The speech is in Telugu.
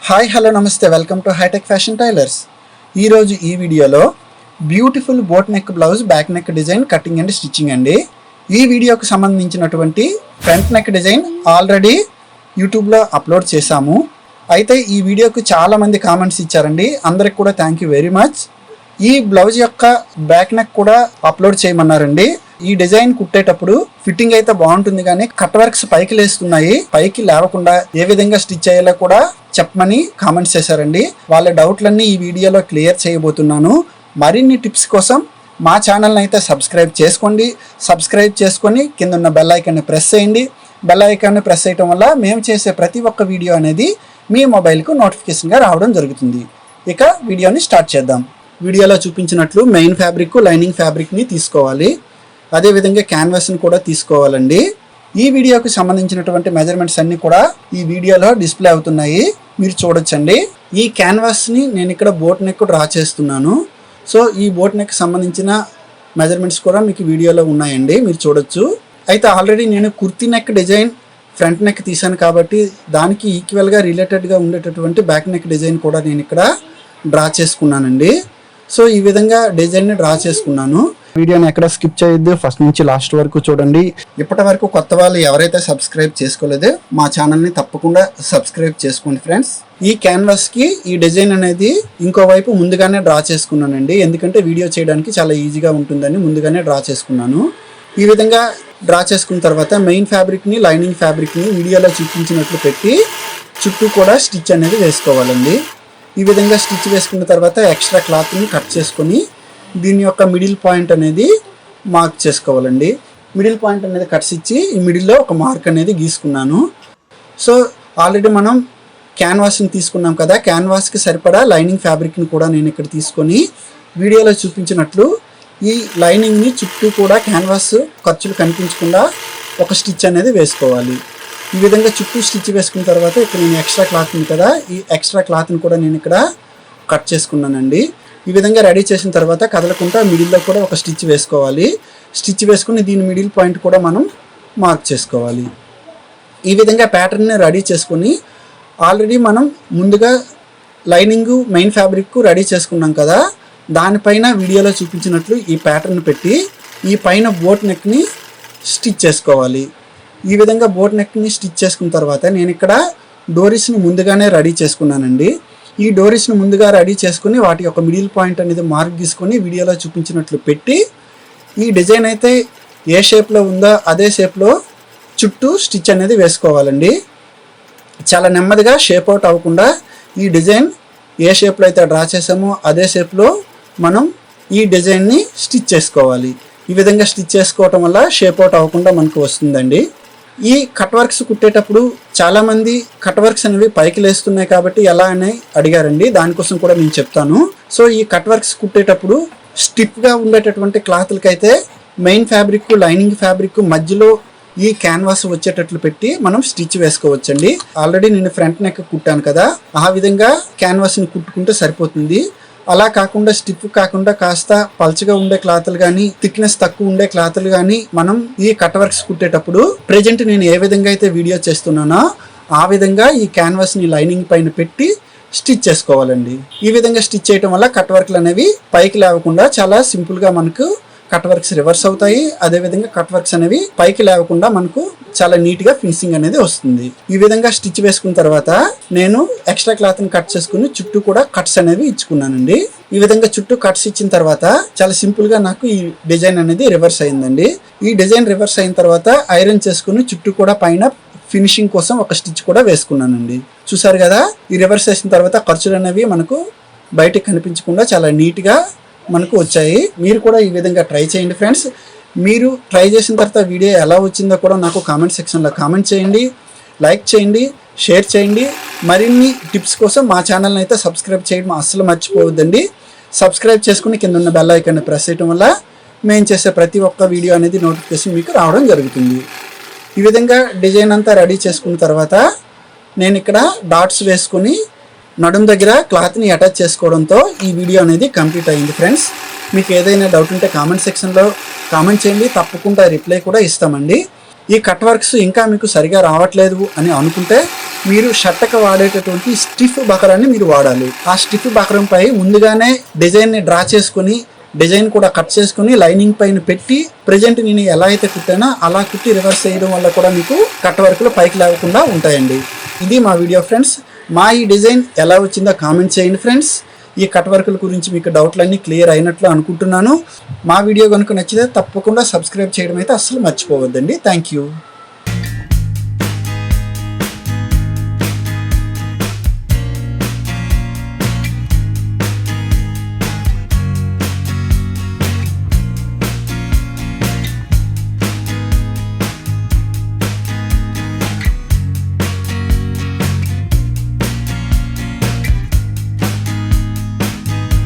హాయ్ హలో నమస్తే, welcome to hi tech fashion tailors. ఈరోజు ఈ వీడియోలో beautiful boat neck blouse back neck design cutting and stitching అండి. ఈ వీడియోకి సంబంధించినటువంటి ఫ్రంట్ నెక్ డిజైన్ ఆల్రెడీ యూట్యూబ్లో అప్లోడ్ చేశాము. అయితే ఈ వీడియోకి చాలామంది కామెంట్స్ ఇచ్చారండి, అందరికి కూడా థ్యాంక్ యూ వెరీ మచ్. ఈ బ్లౌజ్ యొక్క బ్యాక్ నెక్ కూడా అప్లోడ్ చేయమన్నారండి. ఈ డిజైన్ కుట్టేటప్పుడు ఫిట్టింగ్ అయితే బాగుంటుంది, కానీ కట్ వర్క్స్ పైకి లేస్తున్నాయి. పైకి లేవకుండా ఏ విధంగా స్టిచ్ చేయాలో కూడా చెప్పమని కామెంట్స్ చేశారండి. వాళ్ళ డౌట్లన్నీ ఈ వీడియోలో క్లియర్ చేయబోతున్నాను. మరిన్ని టిప్స్ కోసం మా ఛానల్ని అయితే సబ్స్క్రైబ్ చేసుకోండి. సబ్స్క్రైబ్ చేసుకొని కింద ఉన్న బెల్ ఐకాన్ని ప్రెస్ చేయండి. బెల్ ఐకాన్ని ప్రెస్ చేయడం వల్ల మేము చేసే ప్రతి ఒక్క వీడియో అనేది మీ మొబైల్కు నోటిఫికేషన్గా రావడం జరుగుతుంది. ఇక వీడియోని స్టార్ట్ చేద్దాం. వీడియోలో చూపించినట్లు మెయిన్ ఫ్యాబ్రిక్, లైనింగ్ ఫ్యాబ్రిక్ని తీసుకోవాలి. అదేవిధంగా క్యాన్వాస్ని కూడా తీసుకోవాలండి. ఈ వీడియోకి సంబంధించినటువంటి మెజర్మెంట్స్ అన్నీ కూడా ఈ వీడియోలో డిస్ప్లే అవుతున్నాయి, మీరు చూడొచ్చండి. ఈ క్యాన్వాస్ని నేను ఇక్కడ బోట్ నెక్ డ్రా చేస్తున్నాను. సో ఈ బోట్ నెక్ సంబంధించిన మెజర్మెంట్స్ కూడా మీకు వీడియోలో ఉన్నాయండి, మీరు చూడొచ్చు. అయితే ఆల్రెడీ నేను kurti neck design front neck తీసాను కాబట్టి దానికి ఈక్వల్గా రిలేటెడ్గా ఉండేటటువంటి బ్యాక్ నెక్ డిజైన్ కూడా నేను ఇక్కడ డ్రా చేసుకున్నానండి. సో ఈ విధంగా డిజైన్ని డ్రా చేసుకున్నాను. వీడియోని ఎక్కడ స్కిప్ చేయొద్దు, ఫస్ట్ నుంచి లాస్ట్ వరకు చూడండి. ఇప్పటి వరకు కొత్త వాళ్ళు ఎవరైతే సబ్స్క్రైబ్ చేసుకోలేదో మా ఛానల్ని తప్పకుండా సబ్స్క్రైబ్ చేసుకోండి ఫ్రెండ్స్. ఈ క్యాన్వాస్కి ఈ డిజైన్ అనేది ఇంకోవైపు ముందుగానే డ్రా చేసుకున్నానండి, ఎందుకంటే వీడియో చేయడానికి చాలా ఈజీగా ఉంటుందని ముందుగానే డ్రా చేసుకున్నాను. ఈ విధంగా డ్రా చేసుకున్న తర్వాత మెయిన్ ఫ్యాబ్రిక్ని, లైనింగ్ ఫ్యాబ్రిక్ని వీడియోలో చూపించినట్లు పెట్టి చుట్టూ కూడా స్టిచ్ అనేది వేసుకోవాలండి. ఈ విధంగా స్టిచ్ వేసుకున్న తర్వాత ఎక్స్ట్రా క్లాత్ని కట్ చేసుకొని దీని యొక్క మిడిల్ పాయింట్ అనేది మార్క్ చేసుకోవాలండి. మిడిల్ పాయింట్ అనేది కట్స్ ఇచ్చి ఈ మిడిల్లో ఒక మార్క్ అనేది గీసుకున్నాను. సో ఆల్రెడీ మనం క్యాన్వాస్ని తీసుకున్నాం కదా, క్యాన్వాస్కి సరిపడా లైనింగ్ ఫ్యాబ్రిక్ని కూడా నేను ఇక్కడ తీసుకొని వీడియోలో చూపించినట్లు ఈ లైనింగ్ని చుట్టూ కూడా క్యాన్వాస్ ఖర్చులు కనిపించకుండా ఒక స్టిచ్ అనేది వేసుకోవాలి. ఈ విధంగా చుట్టూ స్టిచ్ వేసుకున్న తర్వాత ఇక్కడ నేను ఎక్స్ట్రా క్లాత్ ఉంది కదా, ఈ ఎక్స్ట్రా క్లాత్ని కూడా నేను ఇక్కడ కట్ చేసుకున్నానండి. ఈ విధంగా రెడీ చేసిన తర్వాత కదలకుండా మిడిల్లో కూడా ఒక స్టిచ్ వేసుకోవాలి. స్టిచ్ వేసుకుని దీని మిడిల్ పాయింట్ కూడా మనం మార్క్ చేసుకోవాలి. ఈ విధంగా ప్యాటర్న్ని రెడీ చేసుకొని ఆల్రెడీ మనం ముందుగా లైనింగ్ మెయిన్ ఫ్యాబ్రిక్ రెడీ చేసుకున్నాం కదా, దానిపైన వీడియోలో చూపించినట్లు ఈ ప్యాటర్న్ పెట్టి ఈ పైన బోట్ నెక్ని స్టిచ్ చేసుకోవాలి. ఈ విధంగా బోట్ నెక్ని స్టిచ్ చేసుకున్న తర్వాత నేను ఇక్కడ డోరీస్ని ముందుగానే రెడీ చేసుకున్నానండి. ఈ డోరీస్ని ముందుగా రెడీ చేసుకుని వాటి యొక్క మిడిల్ పాయింట్ అనేది మార్క్ తీసుకొని వీడియోలో చూపించినట్లు పెట్టి ఈ డిజైన్ అయితే ఏ షేప్లో ఉందో అదే షేప్లో చుట్టూ స్టిచ్ అనేది వేసుకోవాలండి. చాలా నెమ్మదిగా షేప్ అవుట్ అవ్వకుండా ఈ డిజైన్ ఏ షేప్లో అయితే డ్రా చేసామో అదే షేప్లో మనం ఈ డిజైన్ని స్టిచ్ చేసుకోవాలి. ఈ విధంగా స్టిచ్ చేసుకోవటం వల్ల షేప్ అవుట్ అవ్వకుండా మనకు వస్తుందండి. ఈ కట్ వర్క్స్ కుట్టేటప్పుడు చాలామంది కట్ వర్క్స్ అనేవి పైకి లేస్తున్నాయి కాబట్టి ఎలా అని అడిగారండి, దానికోసం కూడా నేను చెప్తాను. సో ఈ కట్ వర్క్స్ కుట్టేటప్పుడు స్టిఫ్గా ఉండేటటువంటి క్లాత్లకైతే మెయిన్ ఫ్యాబ్రిక్, లైనింగ్ ఫ్యాబ్రిక్ మధ్యలో ఈ క్యాన్వాస్ వచ్చేటట్లు పెట్టి మనం స్టిచ్ వేసుకోవచ్చండి. ఆల్రెడీ నేను ఫ్రంట్ నెక్ కుట్టాను కదా, ఆ విధంగా క్యాన్వాస్ని కుట్టుకుంటే సరిపోతుంది. అలా కాకుండా స్టిఫ్ కాకుండా కాస్త పల్చగా ఉండే క్లాత్లు కానీ, థిక్నెస్ తక్కువ ఉండే క్లాత్లు కానీ మనం ఈ కట్ వర్క్స్ కుట్టేటప్పుడు ప్రెజెంట్ నేను ఏ విధంగా అయితే వీడియో చేస్తున్నానో ఆ విధంగా ఈ క్యాన్వాస్ని లైనింగ్ పైన పెట్టి స్టిచ్ చేసుకోవాలండి. ఈ విధంగా స్టిచ్ చేయడం వల్ల కట్ వర్క్లు అనేవి పైకి లేవకుండా చాలా సింపుల్గా మనకు కట్ వర్క్స్ రివర్స్ అవుతాయి. అదేవిధంగా కట్ వర్క్స్ అనేవి పైకి లేవకుండా మనకు చాలా నీట్గా ఫినిషింగ్ అనేది వస్తుంది. ఈ విధంగా స్టిచ్ వేసుకున్న తర్వాత నేను ఎక్స్ట్రా క్లాత్ని కట్ చేసుకుని చుట్టూ కూడా కట్స్ అనేవి ఇచ్చుకున్నానండి. ఈ విధంగా చుట్టూ కట్స్ ఇచ్చిన తర్వాత చాలా సింపుల్గా నాకు ఈ డిజైన్ అనేది రివర్స్ అయిందండి. ఈ డిజైన్ రివర్స్ అయిన తర్వాత ఐరన్ చేసుకుని చుట్టూ కూడా పైన ఫినిషింగ్ కోసం ఒక స్టిచ్ కూడా వేసుకున్నానండి. చూసారు కదా, ఈ రివర్స్ చేసిన తర్వాత ఖర్చులు అనేవి మనకు బయటకు కనిపించకుండా చాలా నీట్గా మనకు వచ్చాయి. మీరు కూడా ఈ విధంగా ట్రై చేయండి ఫ్రెండ్స్. మీరు ట్రై చేసిన తర్వాత వీడియో ఎలా వచ్చిందో కూడా నాకు కామెంట్ సెక్షన్లో కామెంట్ చేయండి, లైక్ చేయండి, షేర్ చేయండి. మరిన్ని టిప్స్ కోసం మా ఛానల్ని అయితే సబ్స్క్రైబ్ చేయడం అస్సలు మర్చిపోవద్దండి. సబ్స్క్రైబ్ చేసుకుని కింద ఉన్న బెల్ ఐకాన్ని ప్రెస్ చేయడం వల్ల మేము చేసే ప్రతి ఒక్క వీడియో అనేది నోటిఫికేషన్ మీకు రావడం జరుగుతుంది. ఈ విధంగా డిజైన్ అంతా రెడీ చేసుకున్న తర్వాత నేను ఇక్కడ డాట్స్ వేసుకొని నడుం దగ్గర క్లాత్ని అటాచ్ చేసుకోవడంతో ఈ వీడియో అనేది కంప్లీట్ అయింది ఫ్రెండ్స్. మీకు ఏదైనా డౌట్ ఉంటే కామెంట్ సెక్షన్లో కామెంట్ చేయండి, తప్పకుండా రిప్లై కూడా ఇస్తామండి. ఈ కట్ వర్క్స్ ఇంకా మీకు సరిగా రావట్లేదు అని అనుకుంటే మీరు షర్ట్కి వాడేటటువంటి స్టిఫ్ బకరాన్ని మీరు వాడాలి. ఆ స్టిఫ్ బకరంపై ముందుగానే డిజైన్ని డ్రా చేసుకుని డిజైన్ కూడా కట్ చేసుకుని లైనింగ్ పైన పెట్టి ప్రజెంట్ నేను ఎలా అయితే కుట్టానో అలా కుట్టి రివర్స్ చేయడం వల్ల కూడా మీకు కట్ వర్క్లు పైకి లేకుండా ఉంటాయండి. ఇది మా వీడియో ఫ్రెండ్స్. మా ఈ డిజైన్ ఎలా వచ్చిందో కామెంట్ చేయండి ఫ్రెండ్స్. ఈ కట్ వర్కుల గురించి మీకు డౌట్లన్నీ క్లియర్ అయినట్లు అనుకుంటున్నాను. మా వీడియో కనుక నచ్చితే తప్పకుండా సబ్స్క్రైబ్ చేయడం అయితే అస్సలు మర్చిపోవద్దండి. Thank you.